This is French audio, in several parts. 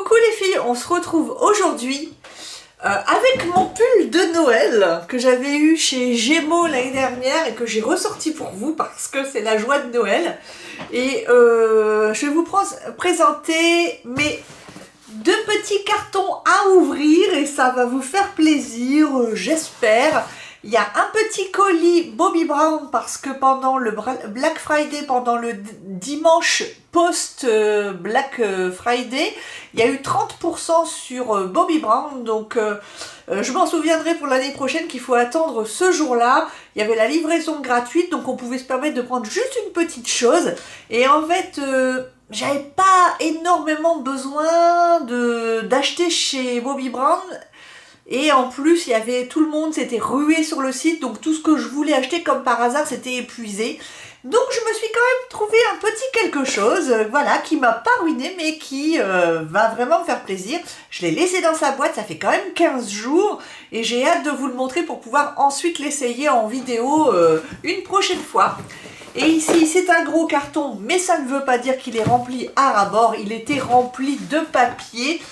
Coucou les filles, on se retrouve aujourd'hui avec mon pull de Noël que j'avais eu chez Gémeaux l'année dernière et que j'ai ressorti pour vous parce que c'est la joie de Noël. Et je vais vous présenter mes deux petits cartons à ouvrir et ça va vous faire plaisir, j'espère. Il y a un petit colis Bobbi Brown parce que pendant le Black Friday, pendant le dimanche post-Black Friday, il y a eu 30% sur Bobbi Brown. Donc je m'en souviendrai pour l'année prochaine qu'il faut attendre ce jour-là. Il y avait la livraison gratuite, donc on pouvait se permettre de prendre juste une petite chose. Et en fait, j'avais pas énormément besoin d'acheter chez Bobbi Brown. Et en plus, il y avait tout le monde s'était rué sur le site, donc tout ce que je voulais acheter comme par hasard s'était épuisé. Donc je me suis quand même trouvé un petit quelque chose, voilà, qui m'a pas ruiné, mais qui va vraiment me faire plaisir. Je l'ai laissé dans sa boîte, ça fait quand même 15 jours, et j'ai hâte de vous le montrer pour pouvoir ensuite l'essayer en vidéo une prochaine fois. Et ici, c'est un gros carton, mais ça ne veut pas dire qu'il est rempli à ras-bord. Il était rempli de papier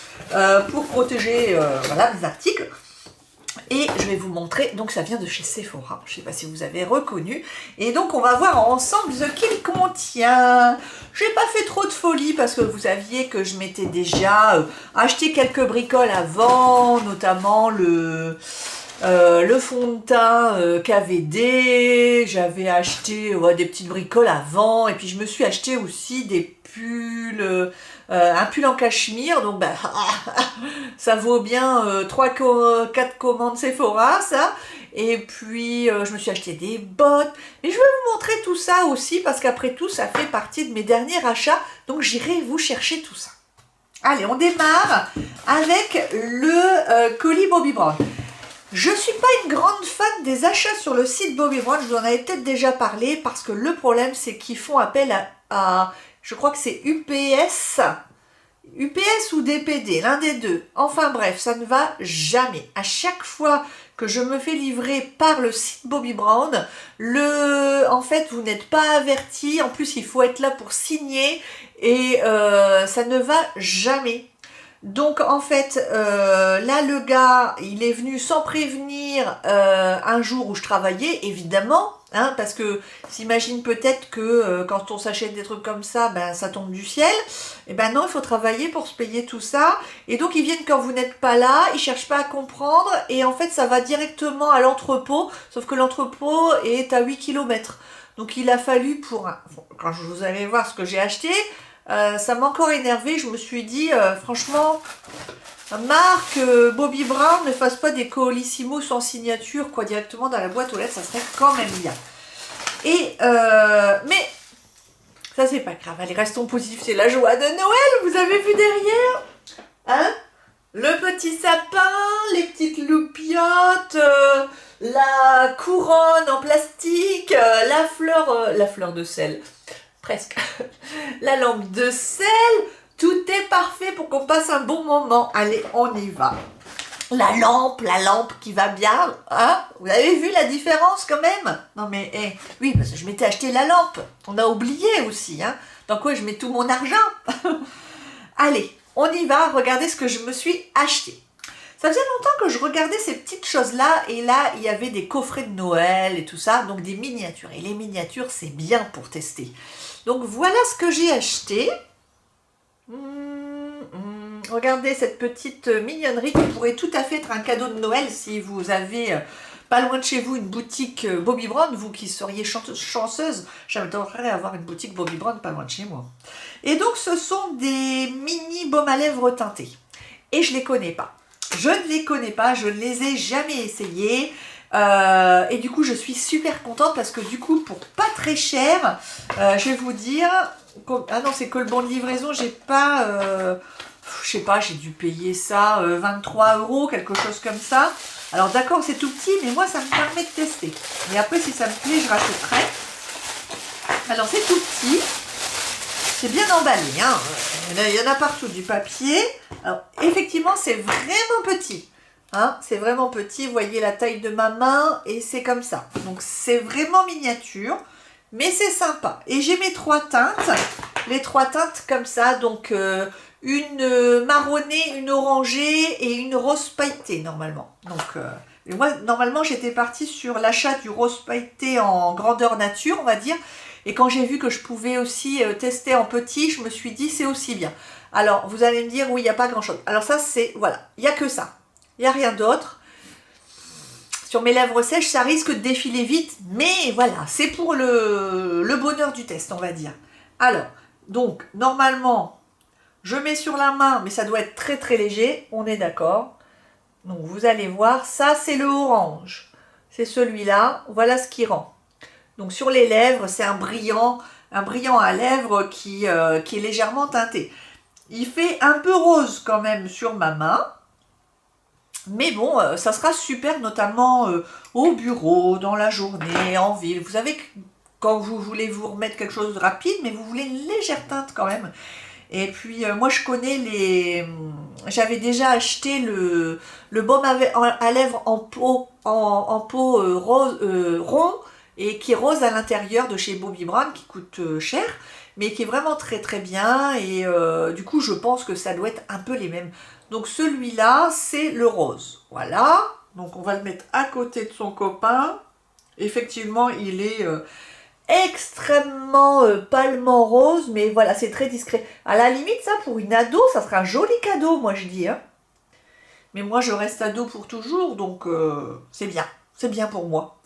pour protéger voilà, les articles. Et je vais vous montrer, donc ça vient de chez Sephora, je ne sais pas si vous avez reconnu. Et donc on va voir ensemble ce qu'il contient. Je n'ai pas fait trop de folie parce que vous saviez que je m'étais déjà acheté quelques bricoles avant, notamment le fond de teint KVD, j'avais acheté des petites bricoles avant, et puis je me suis acheté aussi des pulls, un pull en cachemire, donc bah, ça vaut bien 3-4 commandes Sephora, ça. Et puis je me suis acheté des bottes, et je vais vous montrer tout ça aussi, parce qu'après tout, ça fait partie de mes derniers achats, donc j'irai vous chercher tout ça. Allez, on démarre avec le colis Bobbi Brown. Je ne suis pas une grande fan des achats sur le site Bobbi Brown, je vous en avais peut-être déjà parlé, parce que le problème c'est qu'ils font appel à je crois que c'est UPS ou DPD, l'un des deux. Enfin bref, ça ne va jamais. À chaque fois que je me fais livrer par le site Bobbi Brown, en fait vous n'êtes pas averti, en plus il faut être là pour signer, et ça ne va jamais. Donc en fait, là le gars, il est venu sans prévenir un jour où je travaillais, évidemment, hein, parce que s'imagine peut-être que quand on s'achète des trucs comme ça, ben ça tombe du ciel. Et ben non, il faut travailler pour se payer tout ça. Et donc ils viennent quand vous n'êêtes pas là, ils cherchent pas à comprendre, et en fait ça va directement à l'entrepôt, sauf que l'entrepôt est à 8 km. Donc il a fallu quand vous allez voir ce que j'ai acheté, ça m'a encore énervé. Je me suis dit, franchement, marque Bobbi Brown ne fasse pas des colissimo sans signature, quoi, directement dans la boîte aux lettres, ça serait quand même bien. Et, mais, ça c'est pas grave, allez, restons positifs, c'est la joie de Noël, vous avez vu derrière, hein, le petit sapin, les petites loupiottes, la couronne en plastique, la fleur de sel. Presque. La lampe de sel, tout est parfait pour qu'on passe un bon moment. Allez, on y va. La lampe qui va bien, hein? Vous avez vu la différence quand même? Non mais, oui, parce que je m'étais acheté la lampe. On a oublié aussi, hein? Dans quoi je mets tout mon argent? Allez, on y va, regardez ce que je me suis acheté. Ça faisait longtemps que je regardais ces petites choses-là, et là, il y avait des coffrets de Noël et tout ça, donc des miniatures. Et les miniatures, c'est bien pour tester. Donc voilà ce que j'ai acheté. Regardez cette petite mignonnerie qui pourrait tout à fait être un cadeau de Noël si vous avez pas loin de chez vous une boutique Bobbi Brown, vous qui seriez chanceuse. J'adorerais avoir une boutique Bobbi Brown pas loin de chez moi. Et donc ce sont des mini baumes à lèvres teintés. Et je les connais pas. Je ne les connais pas, je ne les ai jamais essayés. Et du coup je suis super contente parce que du coup pour pas très cher, je vais vous dire, ah non c'est que le bon de livraison, j'ai pas, je sais pas, j'ai dû payer ça 23 €, quelque chose comme ça. Alors d'accord c'est tout petit, mais moi ça me permet de tester. Et après si ça me plaît je rachèterai. Alors c'est tout petit. C'est bien emballé, hein. Il y en a partout du papier. Alors, effectivement, c'est vraiment petit. Hein, c'est vraiment petit. Vous voyez la taille de ma main et c'est comme ça. Donc, c'est vraiment miniature, mais c'est sympa. Et j'ai mes 3 teintes. Les 3 teintes comme ça, donc une marronnée, une orangée et une rose pailletée normalement. Donc et moi normalement j'étais partie sur l'achat du rose pailleté en grandeur nature on va dire. Et quand j'ai vu que je pouvais aussi tester en petit, je me suis dit c'est aussi bien. Alors vous allez me dire oui il n'y a pas grand chose. Alors ça c'est voilà, il n'y a que ça. Il n'y a rien d'autre. Sur mes lèvres sèches, ça risque de défiler vite, mais voilà, c'est pour le bonheur du test, on va dire. Alors, donc, normalement, je mets sur la main, mais ça doit être très très léger, on est d'accord. Donc, vous allez voir, ça c'est le orange. C'est celui-là, voilà ce qui rend. Donc, sur les lèvres, c'est un brillant à lèvres qui est légèrement teinté. Il fait un peu rose quand même sur ma main. Mais bon, ça sera super, notamment au bureau, dans la journée, en ville. Vous savez, quand vous voulez vous remettre quelque chose de rapide, mais vous voulez une légère teinte quand même. Et puis, moi, je connais les... J'avais déjà acheté le baume à lèvres en pot, rose, rond, et qui est rose à l'intérieur de chez Bobbi Brown, qui coûte cher, mais qui est vraiment très très bien. Et du coup, je pense que ça doit être un peu les mêmes. Donc celui-là, c'est le rose. Voilà. Donc on va le mettre à côté de son copain. Effectivement, il est extrêmement pâlement rose, mais voilà, c'est très discret. À la limite, ça, pour une ado, ça sera un joli cadeau, moi je dis. Hein. Mais moi, je reste ado pour toujours, donc c'est bien. C'est bien pour moi.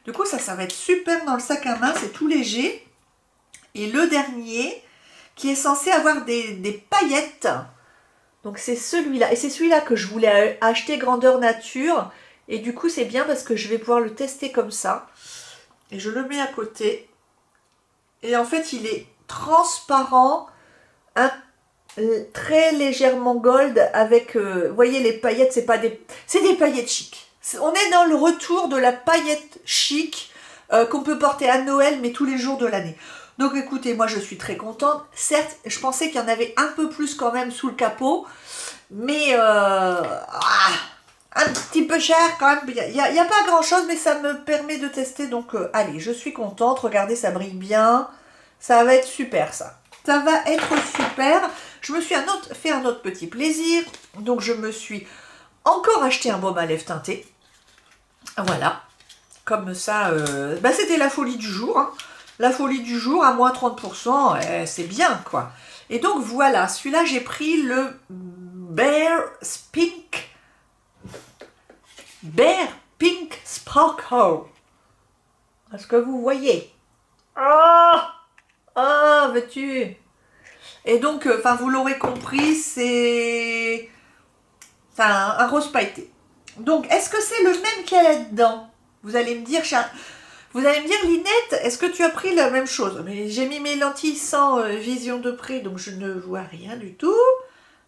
Du coup, ça va être super dans le sac à main, c'est tout léger. Et le dernier, qui est censé avoir des paillettes. Donc c'est celui-là. Et c'est celui-là que je voulais acheter grandeur nature. Et du coup, c'est bien parce que je vais pouvoir le tester comme ça. Et je le mets à côté. Et en fait, il est transparent, très légèrement gold avec, vous voyez, les paillettes, c'est des paillettes chic. On est dans le retour de la paillette chic qu'on peut porter à Noël, mais tous les jours de l'année. Donc écoutez, moi je suis très contente. Certes, je pensais qu'il y en avait un peu plus quand même sous le capot, mais un petit peu cher quand même. Il n'y a pas grand chose, mais ça me permet de tester. Donc allez, je suis contente. Regardez, ça brille bien. Ça va être super ça. Ça va être super. Je me suis fait un autre petit plaisir. Donc je me suis encore acheté un baume à lèvres teinté. Voilà. Comme ça, c'était la folie du jour. Hein. La folie du jour à moins 30%, c'est bien quoi. Et donc voilà, celui-là j'ai pris le Bare Pink Sparkle. Est-ce que vous voyez? Ah, veux-tu? Et donc, vous l'aurez compris, c'est un rose pailleté. Donc, est-ce que c'est le même qu'il y a là-dedans? Vous allez me dire, Linette, est-ce que tu as pris la même chose? Mais j'ai mis mes lentilles sans vision de près, donc je ne vois rien du tout.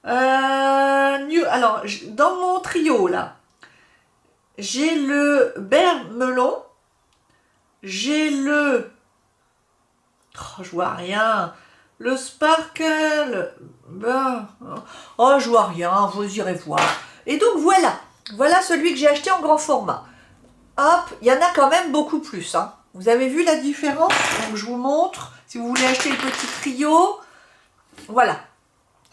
Alors, dans mon trio, là, j'ai le Bare Melon, j'ai le... Oh, je vois rien. Le Sparkle, oh, je vois rien, vous irez voir. Et donc, voilà celui que j'ai acheté en grand format. Hop, il y en a quand même beaucoup plus. Hein. Vous avez vu la différence? Donc je vous montre. Si vous voulez acheter le petit trio, voilà.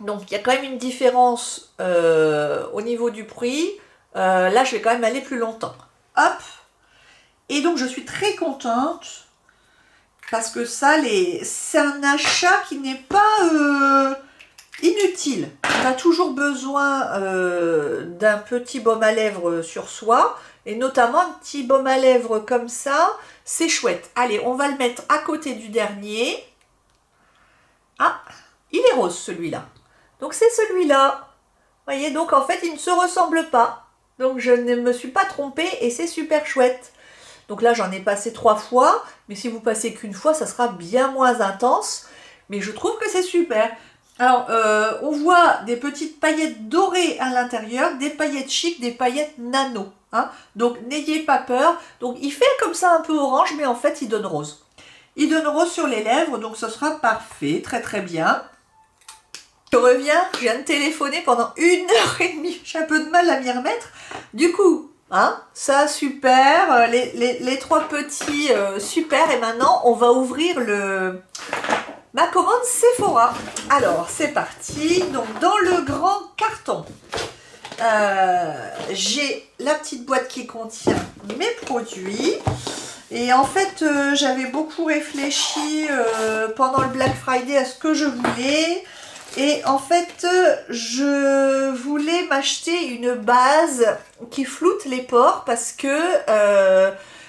Donc il y a quand même une différence au niveau du prix. Là, je vais quand même aller plus longtemps. Hop. Et donc je suis très contente parce que ça, c'est un achat qui n'est pas inutile. On a toujours besoin d'un petit baume à lèvres sur soi. Et notamment un petit baume à lèvres comme ça, c'est chouette. Allez, on va le mettre à côté du dernier. Ah, il est rose celui-là. Donc c'est celui-là. Vous voyez, donc en fait, il ne se ressemble pas. Donc je ne me suis pas trompée et c'est super chouette. Donc là, j'en ai passé 3 fois. Mais si vous passez qu'une fois, ça sera bien moins intense. Mais je trouve que c'est super. Alors, on voit des petites paillettes dorées à l'intérieur, des paillettes chic, des paillettes nano. Hein. Donc, n'ayez pas peur. Donc, il fait comme ça un peu orange, mais en fait, il donne rose. Il donne rose sur les lèvres, donc ce sera parfait, très très bien. Je reviens, je viens de téléphoner pendant 1h30. J'ai un peu de mal à m'y remettre. Du coup, hein, ça, super. Les 3 petits, super. Et maintenant, on va ouvrir ma commande Sephora. Alors, c'est parti. Donc, dans le grand carton, j'ai la petite boîte qui contient mes produits. Et en fait, j'avais beaucoup réfléchi pendant le Black Friday à ce que je voulais. Et en fait, je voulais m'acheter une base qui floute les pores parce que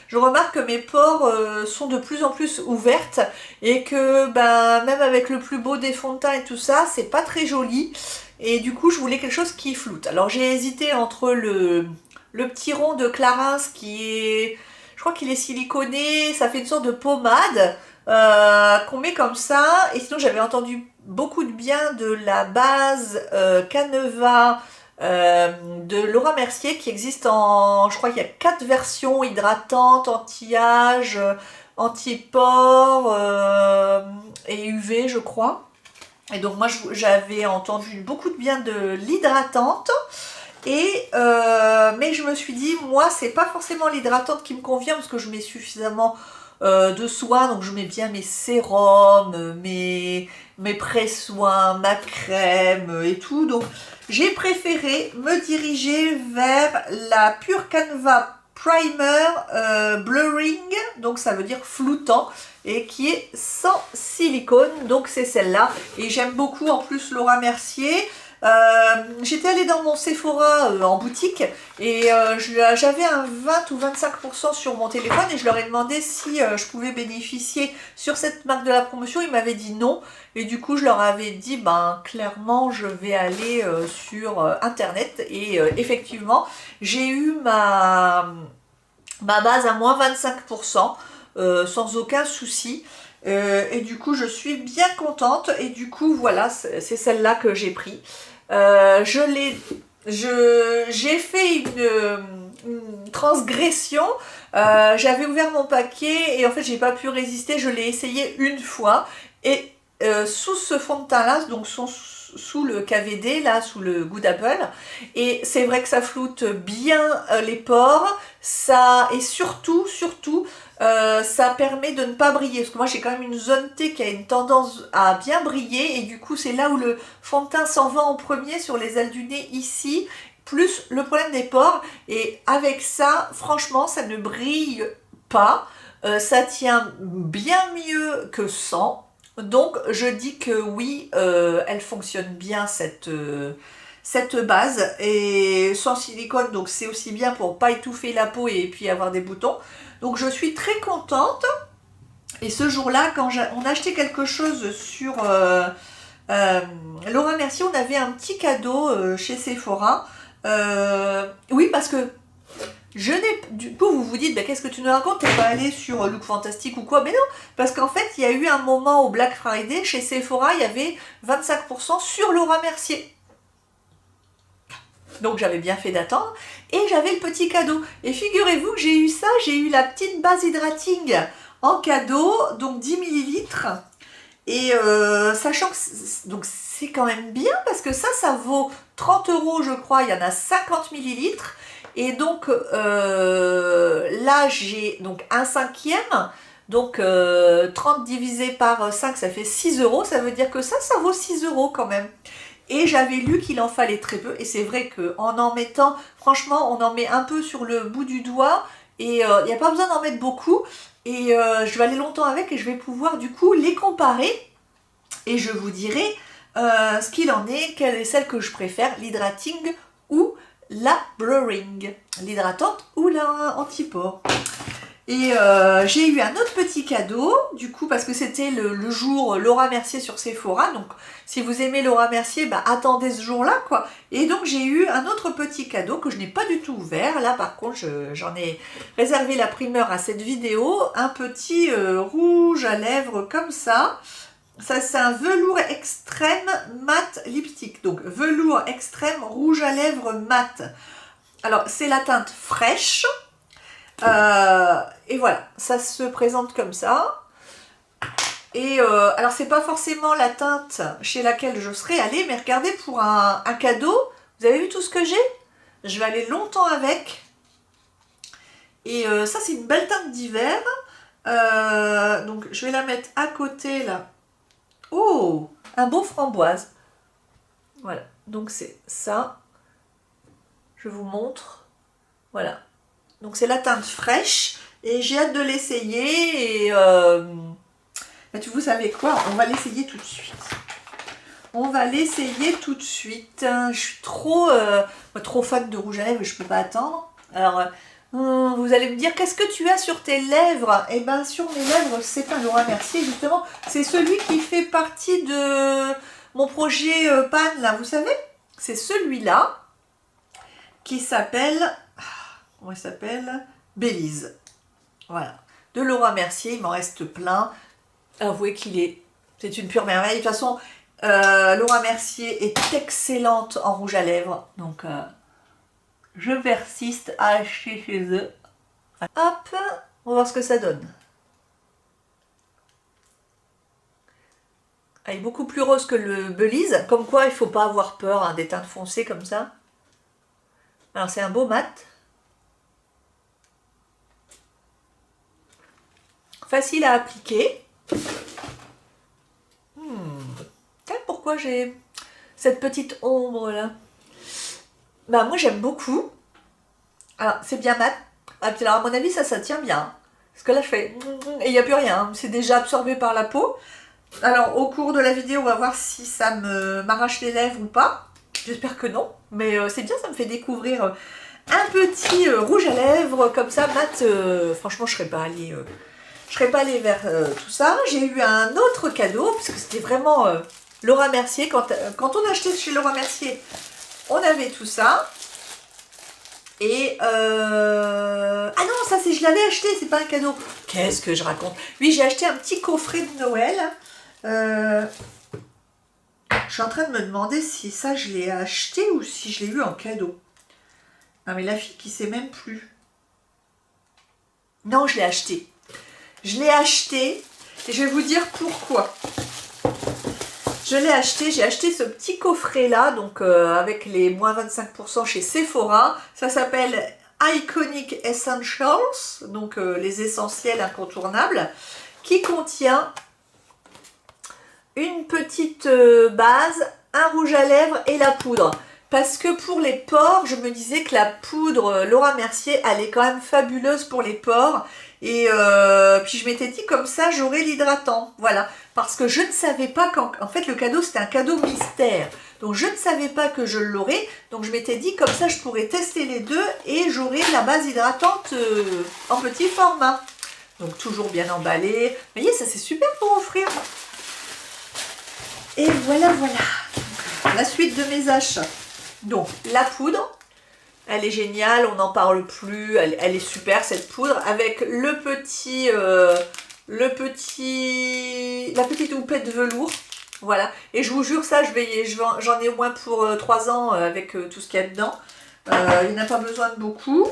je remarque que mes pores sont de plus en plus ouvertes et que ben, même avec le plus beau des fonds de teint et tout ça, c'est pas très joli. Et du coup, je voulais quelque chose qui floute. Alors j'ai hésité entre le petit rond de Clarins qui est... Je crois qu'il est siliconé, ça fait une sorte de pommade qu'on met comme ça. Et sinon, j'avais entendu beaucoup de bien de la base Caneva de Laura Mercier qui existe en... Je crois qu'il y a 4 versions hydratantes, anti-âge, anti-pores et UV, je crois. Et donc moi j'avais entendu beaucoup de bien de l'hydratante. Et mais je me suis dit, moi c'est pas forcément l'hydratante qui me convient parce que je mets suffisamment de soins, donc je mets bien mes sérums, mes presse-soins, ma crème et tout. Donc j'ai préféré me diriger vers la Pure Canva Primer Blurring, donc ça veut dire floutant, et qui est sans silicone, donc c'est celle-là. Et j'aime beaucoup en plus Laura Mercier. J'étais allée dans mon Sephora en boutique et j'avais un 20 ou 25% sur mon téléphone et je leur ai demandé si je pouvais bénéficier sur cette marque de la promotion. Ils m'avaient dit non et du coup je leur avais dit ben clairement je vais aller sur internet et effectivement j'ai eu ma base à moins 25% sans aucun souci. Et du coup je suis bien contente et du coup voilà c'est celle-là que j'ai pris. J'ai fait une transgression. J'avais ouvert mon paquet et en fait j'ai pas pu résister, je l'ai essayé une fois et sous ce fond de teint là, donc sous le KVD là, sous le Good Apple, et c'est vrai que ça floute bien les pores, ça, et surtout ça permet de ne pas briller, parce que moi j'ai quand même une zone T qui a une tendance à bien briller, et du coup c'est là où le fond de teint s'en va en premier, sur les ailes du nez ici, plus le problème des pores, et avec ça, franchement, ça ne brille pas, ça tient bien mieux que sans, donc je dis que oui, elle fonctionne bien cette base, et sans silicone, donc c'est aussi bien pour pas étouffer la peau et puis avoir des boutons. Donc je suis très contente. Et ce jour-là, quand on a acheté quelque chose sur Laura Mercier, on avait un petit cadeau chez Sephora. Oui, parce que je n'ai... Du coup, vous vous dites, bah, qu'est-ce que tu nous racontes? T'es pas allé sur Look Fantastique ou quoi? Mais non, parce qu'en fait, il y a eu un moment au Black Friday, chez Sephora, il y avait 25% sur Laura Mercier. Donc j'avais bien fait d'attendre et j'avais le petit cadeau. Et figurez-vous que j'ai eu ça, j'ai eu la petite base hydrating en cadeau, donc 10 ml. Et sachant que c'est quand même bien parce que ça vaut 30 € je crois, il y en a 50 ml. Et donc là j'ai donc un cinquième, donc 30 divisé par 5 ça fait 6 €, ça veut dire que ça vaut 6 € quand même. Et j'avais lu qu'il en fallait très peu, et c'est vrai qu'en mettant, franchement, on en met un peu sur le bout du doigt, et il n'y a pas besoin d'en mettre beaucoup, et je vais aller longtemps avec, et je vais pouvoir du coup les comparer, et je vous dirai ce qu'il en est, quelle est celle que je préfère, l'hydrating ou la blurring, l'hydratante ou la anti-pore. Et j'ai eu un autre petit cadeau, du coup, parce que c'était le jour Laura Mercier sur Sephora. Donc, si vous aimez Laura Mercier, bah, attendez ce jour-là, quoi. Et donc, j'ai eu un autre petit cadeau que je n'ai pas du tout ouvert. Là, par contre, j'en ai réservé la primeur à cette vidéo. Un petit rouge à lèvres comme ça. Ça, c'est un velours extrême mat lipstick. Donc, velours extrême rouge à lèvres mat. Alors, c'est la teinte fraîche. Et voilà, ça se présente comme ça. Et alors c'est pas forcément la teinte chez laquelle je serais allée, mais regardez, pour un cadeau, vous avez vu tout ce que j'ai? Je vais aller longtemps avec. Et ça c'est une belle teinte d'hiver. Donc je vais la mettre à côté là. Oh, un beau framboise. Voilà, donc c'est ça. Je vous montre. Voilà. Donc c'est la teinte fraîche et j'ai hâte de l'essayer. Et vous savez quoi? On va l'essayer tout de suite. On va l'essayer tout de suite. Je suis trop fan de rouge à lèvres, je peux pas attendre. Alors, vous allez me dire, qu'est-ce que tu as sur tes lèvres? Eh bien, sur mes lèvres, c'est un Laura Mercier, justement. C'est celui qui fait partie de mon projet PAN, là, vous savez? C'est celui-là qui s'appelle... Comment il s'appelle? Bélise. Voilà. De Laura Mercier, il m'en reste plein. Avouez c'est une pure merveille. De toute façon, Laura Mercier est excellente en rouge à lèvres. Donc, je persiste à acheter chez eux. Hop, on va voir ce que ça donne. Elle est beaucoup plus rose que le Belize. Comme quoi, il ne faut pas avoir peur hein, des teintes foncées comme ça. Alors, c'est un beau mat. Facile à appliquer. Pourquoi j'ai cette petite ombre là? Bah moi j'aime beaucoup. Alors c'est bien mat. Alors à mon avis ça tient bien. Parce que là je fais et il n'y a plus rien. C'est déjà absorbé par la peau. Alors au cours de la vidéo on va voir si ça m'arrache les lèvres ou pas. J'espère que non. Mais c'est bien, ça me fait découvrir un petit rouge à lèvres comme ça mat. Franchement je serais pas allée vers tout ça. J'ai eu un autre cadeau parce que c'était vraiment Laura Mercier. Quand on a acheté chez Laura Mercier, on avait tout ça. Et ah non, ça c'est je l'avais acheté, c'est pas un cadeau. Qu'est-ce que je raconte? Oui, j'ai acheté un petit coffret de Noël. Je suis en train de me demander si ça je l'ai acheté ou si je l'ai eu en cadeau. Non mais la fille qui sait même plus. Non, je l'ai acheté. Je l'ai acheté et je vais vous dire pourquoi. Je l'ai acheté, j'ai acheté ce petit coffret là, donc avec les moins 25% chez Sephora. Ça s'appelle Iconic Essentials, donc les essentiels incontournables, qui contient une petite base, un rouge à lèvres et la poudre. Parce que pour les pores, je me disais que la poudre Laura Mercier, elle est quand même fabuleuse pour les pores. Et puis je m'étais dit comme ça j'aurai l'hydratant, voilà, parce que je ne savais pas en fait le cadeau c'était un cadeau mystère, donc je ne savais pas que je l'aurais, donc je m'étais dit comme ça je pourrais tester les deux et j'aurai la base hydratante en petit format, donc toujours bien emballé. Vous voyez, ça c'est super pour offrir. Et voilà, la suite de mes achats. Donc la poudre, elle est géniale, on n'en parle plus, elle est super cette poudre, avec la petite houppette de velours, voilà. Et je vous jure ça, j'en ai au moins pour 3 ans avec tout ce qu'il y a dedans. Il n'y en a pas besoin de beaucoup.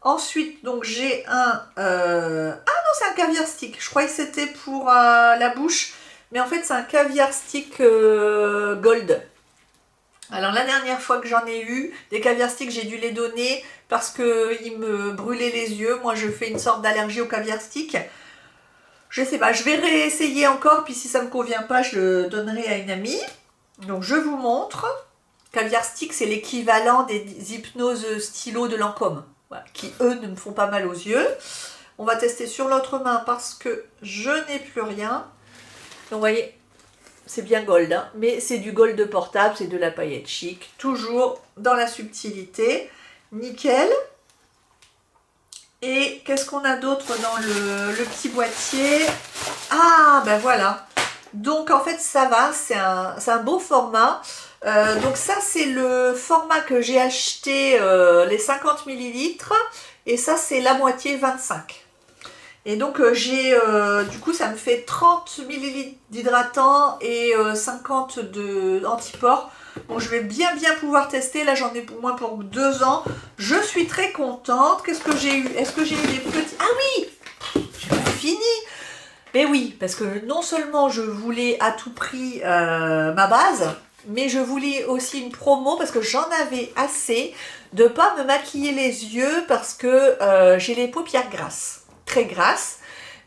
Ensuite, donc j'ai un... Ah non, c'est un caviar stick, je croyais que c'était pour la bouche, mais en fait c'est un caviar stick gold. Alors la dernière fois que j'en ai eu, des caviar sticks, j'ai dû les donner parce qu'ils me brûlaient les yeux. Moi je fais une sorte d'allergie au caviar stick. Je sais pas, je vais réessayer encore, puis si ça me convient pas, je le donnerai à une amie. Donc je vous montre. Caviar stick, c'est l'équivalent des hypnoses stylo de Lancôme, voilà, qui eux ne me font pas mal aux yeux. On va tester sur l'autre main parce que je n'ai plus rien. Donc vous voyez, c'est bien gold, hein, mais c'est du gold portable, c'est de la paillette chic, toujours dans la subtilité, nickel. Et qu'est-ce qu'on a d'autre dans le petit boîtier? Ah, ben voilà. Donc en fait ça va, c'est un beau format. Donc ça c'est le format que j'ai acheté, les 50 ml, et ça c'est la moitié 25. Et donc du coup ça me fait 30 ml d'hydratant et 50 d'antipores. Bon, je vais bien pouvoir tester, là j'en ai au moins pour 2 ans. Je suis très contente. Qu'est-ce que j'ai eu? Est-ce que j'ai eu des petits... Ah oui, j'ai pas fini. Mais oui, parce que non seulement je voulais à tout prix ma base, mais je voulais aussi une promo parce que j'en avais assez de pas me maquiller les yeux parce que j'ai les paupières grasses. Très grasse,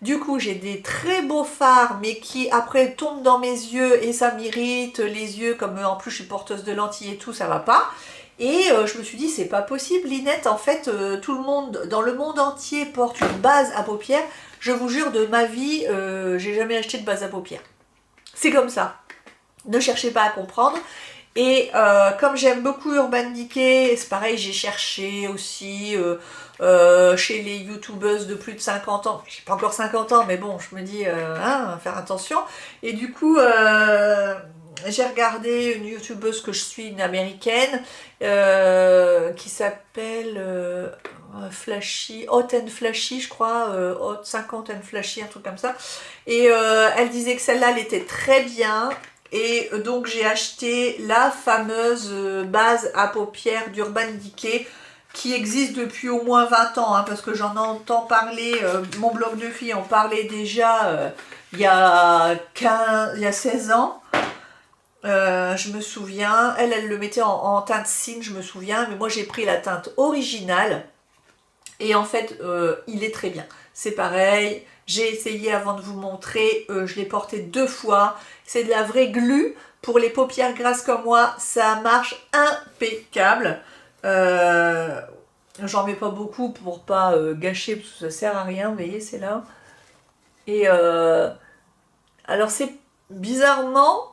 Du coup, j'ai des très beaux fards, mais qui après tombent dans mes yeux et ça m'irrite les yeux, comme en plus je suis porteuse de lentilles et tout, ça va pas. Et je me suis dit, c'est pas possible, Linette, en fait, tout le monde, dans le monde entier, porte une base à paupières. Je vous jure, de ma vie, j'ai jamais acheté de base à paupières. C'est comme ça. Ne cherchez pas à comprendre. Et comme j'aime beaucoup Urban Decay, c'est pareil, j'ai cherché aussi chez les youtubeuses de plus de 50 ans. J'ai pas encore 50 ans, mais bon, je me dis, faire attention. Et du coup, j'ai regardé une youtubeuse que je suis, une américaine, qui s'appelle Flashy, Hot and Flashy, je crois, Hot 50 and Flashy, un truc comme ça. Et elle disait que celle-là, elle était très bien. Et donc j'ai acheté la fameuse base à paupières d'Urban Decay qui existe depuis au moins 20 ans, hein, parce que j'en entends parler, mon blog de filles en parlait déjà il y a 16 ans. Je me souviens, elle le mettait en teinte cygne, je me souviens, mais moi j'ai pris la teinte originale et en fait il est très bien. C'est pareil, j'ai essayé avant de vous montrer, je l'ai porté 2 fois, c'est de la vraie glu, pour les paupières grasses comme moi, ça marche impeccable. J'en mets pas beaucoup pour pas gâcher, parce que ça sert à rien, vous voyez, c'est là. Et alors c'est bizarrement,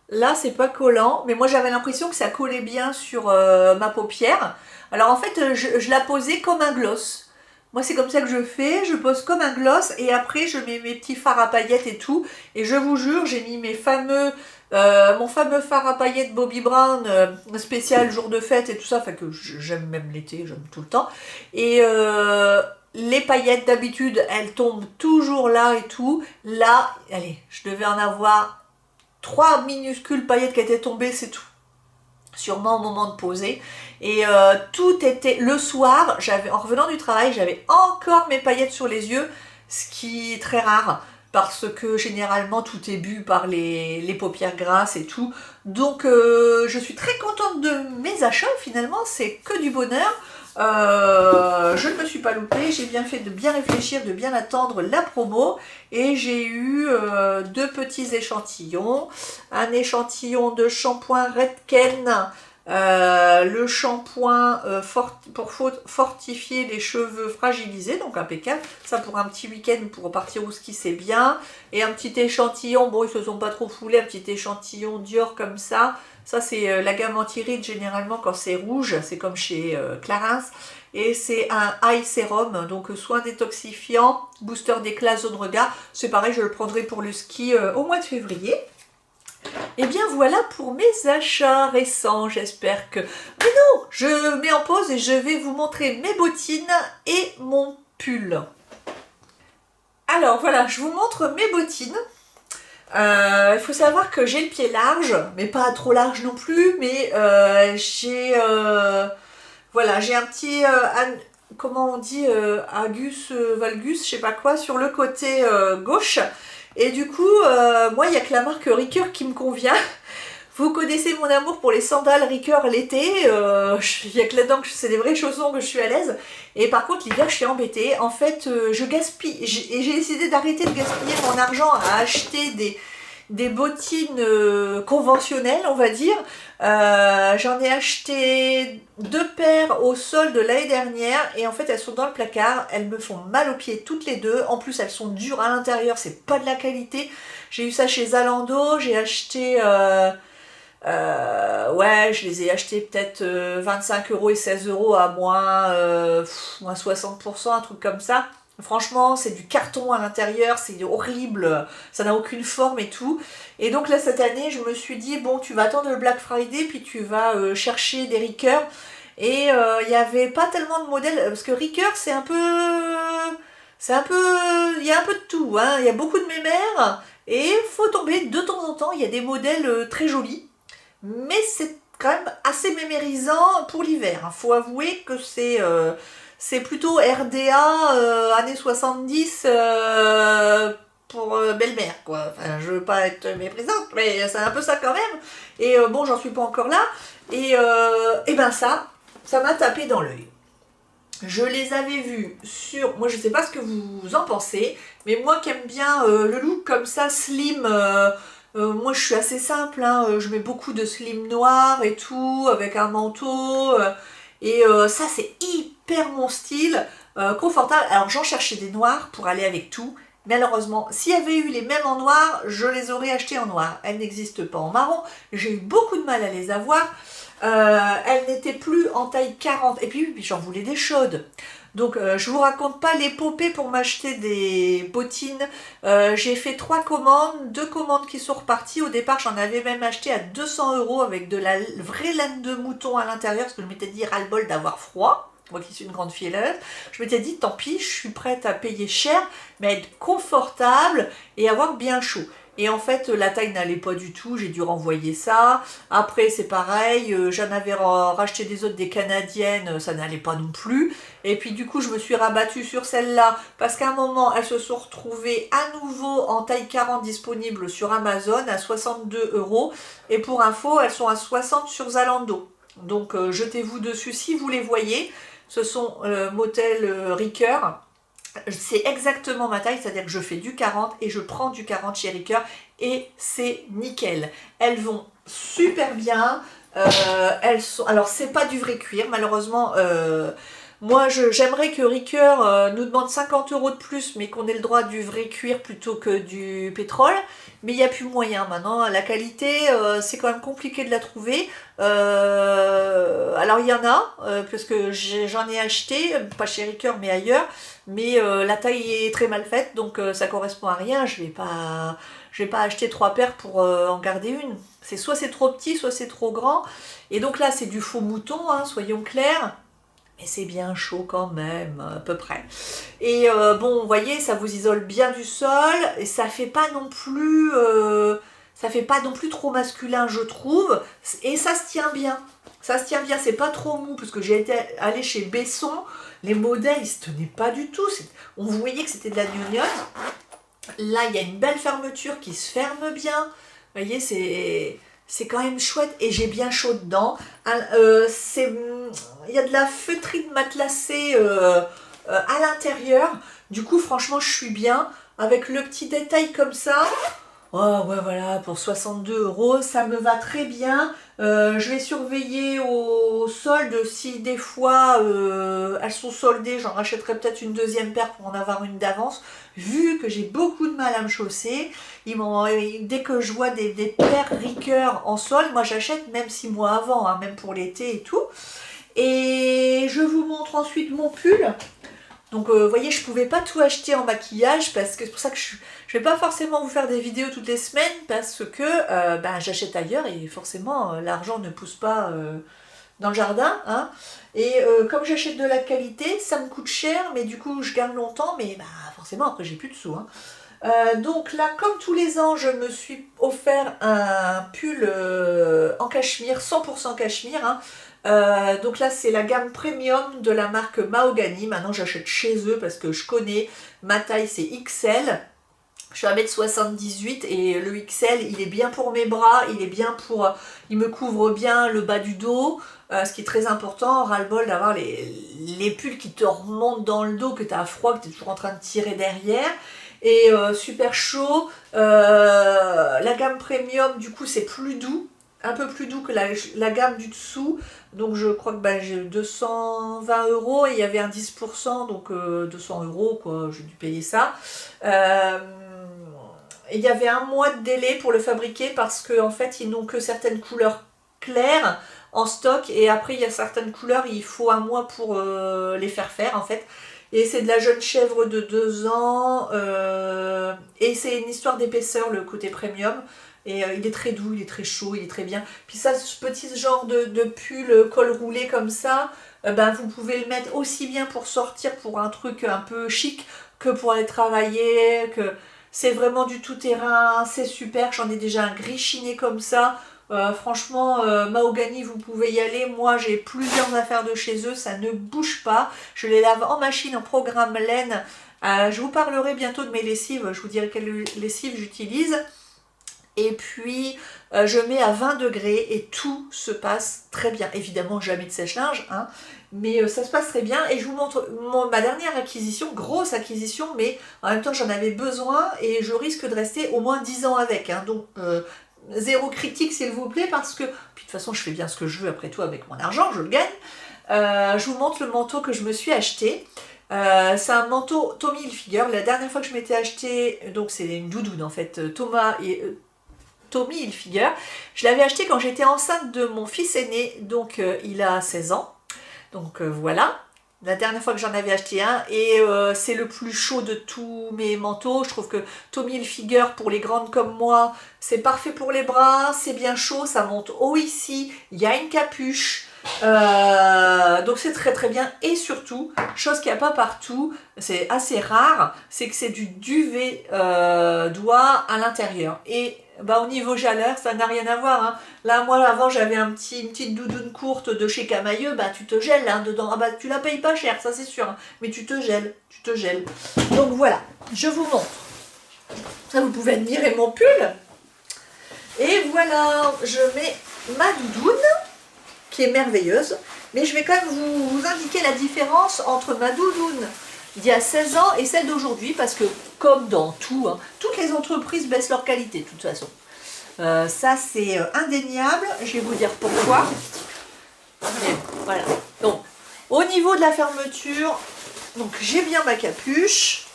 là c'est pas collant, mais moi j'avais l'impression que ça collait bien sur ma paupière. Alors en fait, je la posais comme un gloss. Moi, c'est comme ça que je fais, je pose comme un gloss et après, je mets mes petits fards à paillettes et tout. Et je vous jure, j'ai mis mon fameux fard à paillettes Bobbi Brown spécial jour de fête et tout ça. Enfin, que j'aime même l'été, j'aime tout le temps. Et les paillettes, d'habitude, elles tombent toujours là et tout. Là, allez, je devais en avoir 3 minuscules paillettes qui étaient tombées, c'est tout. Sûrement au moment de poser. Et tout était... Le soir, en revenant du travail, j'avais encore mes paillettes sur les yeux, ce qui est très rare, parce que généralement tout est bu par les paupières grasses et tout. Donc je suis très contente de mes achats, finalement, c'est que du bonheur. Je ne me suis pas loupée, j'ai bien fait de bien réfléchir, de bien attendre la promo et j'ai eu 2 petits échantillons. Un échantillon de shampoing Redken, le shampoing pour fortifier les cheveux fragilisés, donc impeccable. Ça pour un petit week-end pour repartir au ski, c'est bien. Et un petit échantillon, bon ils se sont pas trop foulés, un petit échantillon Dior comme ça. Ça c'est la gamme anti-rides, généralement quand c'est rouge, c'est comme chez Clarins. Et c'est un eye sérum, donc soin détoxifiant, booster d'éclat, zone regard. C'est pareil, je le prendrai pour le ski au mois de février. Et bien voilà pour mes achats récents, j'espère que... Mais non, je mets en pause et je vais vous montrer mes bottines et mon pull. Alors voilà, je vous montre mes bottines. Il faut savoir que j'ai le pied large, mais pas trop large non plus, mais voilà, j'ai un petit, comment on dit, Agus, Valgus, je sais pas quoi, sur le côté gauche. Et du coup, moi, il n'y a que la marque Ricoeur qui me convient. Vous connaissez mon amour pour les sandales Ricoeur l'été. Il n'y a que là-dedans que c'est des vrais chaussons que je suis à l'aise. Et par contre, l'hiver, je suis embêtée. En fait, je gaspille. Et j'ai décidé d'arrêter de gaspiller mon argent à acheter des bottines conventionnelles, on va dire. J'en ai acheté 2 paires au solde l'année dernière et en fait elles sont dans le placard, elles me font mal aux pieds toutes les 2, en plus elles sont dures à l'intérieur, c'est pas de la qualité. J'ai eu ça chez Zalando, j'ai acheté ouais, je les ai achetés peut-être 25 € et 16 € à moins 60%, un truc comme ça. Franchement, c'est du carton à l'intérieur, c'est horrible, ça n'a aucune forme et tout. Et donc là, cette année, je me suis dit, bon, tu vas attendre le Black Friday, puis tu vas chercher des Ricoeur. Et il n'y avait pas tellement de modèles, parce que Ricoeur, c'est un peu... il y a un peu de tout, hein. Il y a beaucoup de mémères, et il faut tomber de temps en temps, il y a des modèles très jolis. Mais c'est quand même assez mémérisant pour l'hiver. Il faut avouer que c'est plutôt RDA années 70 pour belle-mère, quoi. Enfin, je veux pas être méprisante, mais c'est un peu ça quand même. Et bon, j'en suis pas encore là. Et ben ça m'a tapé dans l'œil. Je les avais vus sur... Moi, je sais pas ce que vous en pensez, mais moi qui aime bien le look comme ça, slim, moi je suis assez simple, hein, je mets beaucoup de slim noir et tout, avec un manteau, ça c'est hyper mon style, confortable. Alors j'en cherchais des noirs pour aller avec tout. Malheureusement, s'il y avait eu les mêmes en noir, je les aurais achetés en noir. Elles n'existent pas en marron, j'ai eu beaucoup de mal à les avoir. Elle n'était plus en taille 40 et puis j'en voulais des chaudes, donc je vous raconte pas l'épopée pour m'acheter des bottines. J'ai fait 3 commandes, 2 commandes qui sont reparties. Au départ j'en avais même acheté à 200 € avec de la vraie laine de mouton à l'intérieur parce que je m'étais dit ras-le-bol d'avoir froid, moi qui suis une grande fielleuse. Je m'étais dit tant pis, je suis prête à payer cher mais être confortable et avoir bien chaud. Et en fait, la taille n'allait pas du tout, j'ai dû renvoyer ça. Après, c'est pareil, j'en avais racheté des autres, des canadiennes, ça n'allait pas non plus. Et puis du coup, je me suis rabattue sur celle-là, parce qu'à un moment, elles se sont retrouvées à nouveau en taille 40 disponibles sur Amazon à 62 €. Et pour info, elles sont à 60 sur Zalando. Donc, jetez-vous dessus si vous les voyez. Ce sont Motel Ricoeur. C'est exactement ma taille, c'est-à-dire que je fais du 40 et je prends du 40 chez Ricoeur et c'est nickel. Elles vont super bien. Elles sont... Alors c'est pas du vrai cuir malheureusement. Moi j'aimerais que Ricoeur nous demande 50 € de plus mais qu'on ait le droit du vrai cuir plutôt que du pétrole. Mais il n'y a plus moyen maintenant. La qualité c'est quand même compliqué de la trouver. Alors il y en a parce que j'en ai acheté, pas chez Ricoeur mais ailleurs. Mais la taille est très mal faite, donc ça correspond à rien. Je vais pas acheter 3 paires pour en garder une. C'est soit c'est trop petit, soit c'est trop grand. Et donc là, c'est du faux mouton, hein, soyons clairs. Mais c'est bien chaud quand même, à peu près. Et bon, vous voyez, ça vous isole bien du sol. Et ça fait pas non plus... ça fait pas non plus trop masculin, je trouve. Et ça se tient bien. Ça se tient bien, c'est pas trop mou, parce que j'ai été allée chez Besson. Les modèles, ils se tenaient pas du tout. On voyait que c'était de la gnognotte. Là, il y a une belle fermeture qui se ferme bien. Vous voyez, c'est quand même chouette. Et j'ai bien chaud dedans. Il y a de la feutrine matelassée à l'intérieur. Du coup, franchement, je suis bien. Avec le petit détail comme ça. Oh ouais voilà, pour 62 €, ça me va très bien. Je vais surveiller au solde si des fois elles sont soldées, j'en rachèterai peut-être une deuxième paire pour en avoir une d'avance. Vu que j'ai beaucoup de mal à me chausser, dès que je vois des paires Ricoeur en solde, moi j'achète même 6 mois avant, hein, même pour l'été et tout. Et je vous montre ensuite mon pull. Donc vous voyez, je pouvais pas tout acheter en maquillage parce que c'est pour ça que je vais pas forcément vous faire des vidéos toutes les semaines parce que ben, j'achète ailleurs et forcément l'argent ne pousse pas dans le jardin. Hein. Et comme j'achète de la qualité, ça me coûte cher mais du coup je gagne longtemps mais bah, forcément après j'ai plus de sous. Hein. Donc là, comme tous les ans, je me suis offert un pull en cachemire, 100% cachemire. Hein. Donc là, c'est la gamme premium de la marque Mahogany. Maintenant, j'achète chez eux parce que je connais. Ma taille, c'est XL. Je suis à 1m78 et le XL, il est bien pour mes bras, il me couvre bien le bas du dos, ce qui est très important, ras-le-bol d'avoir les pulls qui te remontent dans le dos, que tu as froid, que tu es toujours en train de tirer derrière. Et super chaud. La gamme premium, du coup, c'est plus doux. Un peu plus doux que la gamme du dessous. Donc je crois que bah, j'ai 220 € et il y avait un 10%, donc 200 € quoi, j'ai dû payer ça. Il y avait un mois de délai pour le fabriquer parce qu'en fait ils n'ont que certaines couleurs claires en stock et après il y a certaines couleurs, il faut un mois pour les faire en fait. Et c'est de la jeune chèvre de 2 ans et c'est une histoire d'épaisseur le côté premium. Et il est très doux, il est très chaud, il est très bien. Puis ça, ce petit genre de pull col roulé comme ça, ben vous pouvez le mettre aussi bien pour sortir pour un truc un peu chic que pour aller travailler. C'est vraiment du tout terrain, c'est super. J'en ai déjà un gris chiné comme ça. Franchement, Mahogany, vous pouvez y aller. Moi, j'ai plusieurs affaires de chez eux, ça ne bouge pas. Je les lave en machine, en programme laine. Je vous parlerai bientôt de mes lessives, je vous dirai quelle lessive j'utilise. Et puis je mets à 20 degrés et tout se passe très bien. Évidemment jamais de sèche-linge, hein, mais ça se passe très bien. Et je vous montre ma dernière acquisition, grosse acquisition, mais en même temps j'en avais besoin et je risque de rester au moins 10 ans avec. Hein, donc zéro critique s'il vous plaît, parce que puis, de toute façon je fais bien ce que je veux après tout avec mon argent, je le gagne. Je vous montre le manteau que je me suis acheté. C'est un manteau Tommy Hilfiger. La dernière fois que je m'étais acheté, donc c'est une doudoune en fait, Tommy Hilfiger. Je l'avais acheté quand j'étais enceinte de mon fils aîné, donc il a 16 ans. Donc voilà, la dernière fois que j'en avais acheté un, et c'est le plus chaud de tous mes manteaux. Je trouve que Tommy Hilfiger, pour les grandes comme moi, c'est parfait pour les bras, c'est bien chaud, ça monte haut ici, il y a une capuche. Donc c'est très très bien, et surtout, chose qu'il n'y a pas partout, c'est assez rare, c'est que c'est du duvet d'oie à l'intérieur. Et bah, au niveau chaleur, ça n'a rien à voir. Hein. Là, moi, avant, j'avais une petite doudoune courte de chez Camailleux, bah tu te gèles hein, dedans. Ah bah tu la payes pas cher, ça c'est sûr, hein, mais tu te gèles, tu te gèles. Donc voilà, je vous montre. Ça, vous pouvez admirer mon pull. Et voilà, je mets ma doudoune, qui est merveilleuse, mais je vais quand même vous indiquer la différence entre ma doudoune d'il y a 16 ans et celle d'aujourd'hui, parce que comme dans tout, hein, toutes les entreprises baissent leur qualité de toute façon. Ça c'est indéniable, je vais vous dire pourquoi. Et voilà, donc au niveau de la fermeture, donc j'ai bien ma capuche,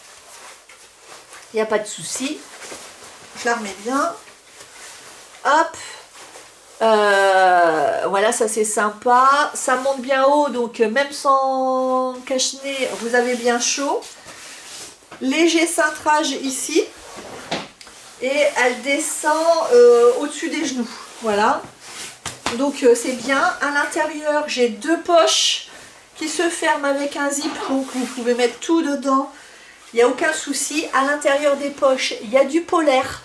il n'y a pas de souci, je la remets bien, hop. Voilà, ça c'est sympa, ça monte bien haut, donc même sans cache-nez vous avez bien chaud. Léger cintrage ici, et elle descend au-dessus des genoux, voilà, donc c'est bien. À l'intérieur j'ai deux poches qui se ferment avec un zip, donc vous pouvez mettre tout dedans, il n'y a aucun souci. À l'intérieur des poches il y a du polaire.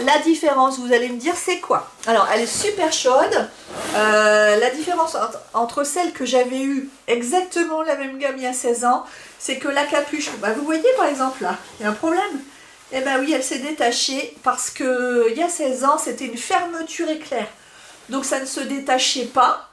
La différence, vous allez me dire, c'est quoi? Alors, elle est super chaude. La différence entre celle que j'avais eue, exactement la même gamme il y a 16 ans, c'est que la capuche, bah, vous voyez par exemple là, il y a un problème. Eh bien oui, elle s'est détachée parce que il y a 16 ans, c'était une fermeture éclair. Donc ça ne se détachait pas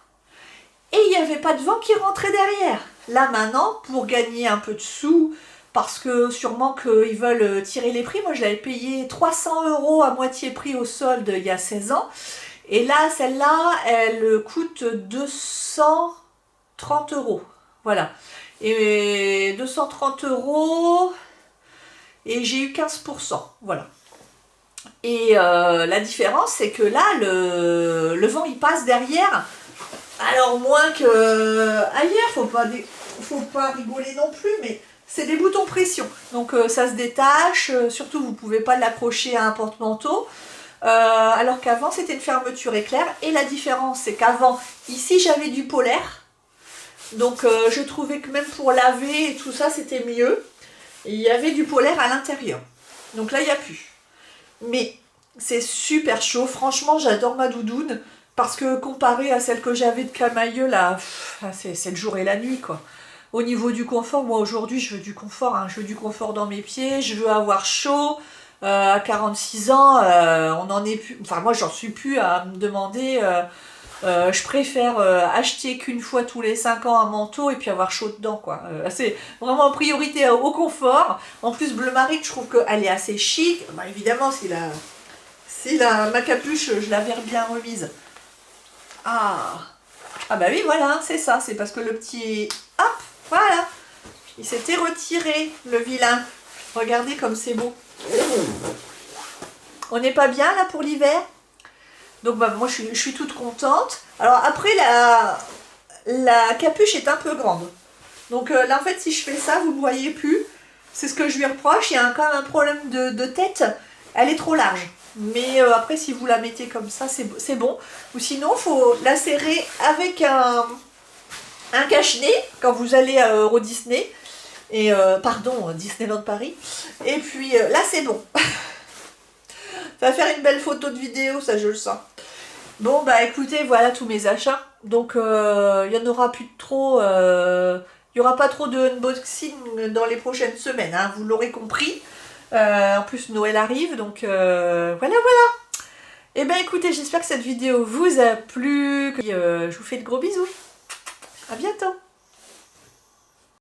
et il n'y avait pas de vent qui rentrait derrière. Là maintenant, pour gagner un peu de sous, parce que sûrement qu'ils veulent tirer les prix. Moi, je l'avais payé 300 € à moitié prix au solde il y a 16 ans. Et là, celle-là, elle coûte 230 €. Voilà. Et 230 €, et j'ai eu 15%. Voilà. Et la différence, c'est que là, le vent, il passe derrière. Alors, moins qu'ailleurs, faut pas rigoler non plus, mais c'est des boutons pression, donc ça se détache, surtout vous ne pouvez pas l'accrocher à un porte-manteau, alors qu'avant c'était une fermeture éclair. Et la différence, c'est qu'avant, ici j'avais du polaire, donc je trouvais que même pour laver et tout ça c'était mieux, et il y avait du polaire à l'intérieur, donc là il n'y a plus. Mais c'est super chaud, franchement j'adore ma doudoune, parce que comparé à celle que j'avais de Camailleux, là, c'est le jour et la nuit quoi. Au niveau du confort, moi aujourd'hui je veux du confort, hein. Je veux du confort dans mes pieds, je veux avoir chaud. À 46 ans, on en est plus, enfin moi j'en suis plus à me demander, je préfère acheter qu'une fois tous les 5 ans un manteau et puis avoir chaud dedans quoi. C'est vraiment en priorité au confort. En plus bleu marine, je trouve qu'elle est assez chic. Bah, évidemment si ma capuche je l'avais bien remise. Ah bah oui voilà, c'est ça, c'est parce que le petit, hop, voilà, il s'était retiré, le vilain. Regardez comme c'est beau. On n'est pas bien là pour l'hiver? Donc bah, moi je suis toute contente. Alors après la capuche est un peu grande. Donc là en fait si je fais ça, vous ne voyez plus. C'est ce que je lui reproche. Il y a quand même un problème de tête. Elle est trop large. Mais après si vous la mettez comme ça, c'est bon. Ou sinon il faut la serrer avec un cache-nez quand vous allez à Euro Disney. Et pardon, Disneyland Paris. Et puis là c'est bon. Ça va faire une belle photo de vidéo, ça je le sens. Bon bah écoutez, voilà tous mes achats. Donc il y en aura plus trop. Il n'y aura pas trop de unboxing dans les prochaines semaines, hein, vous l'aurez compris. En plus Noël arrive, donc voilà voilà. Et ben écoutez, j'espère que cette vidéo vous a plu. Je vous fais de gros bisous. À bientôt.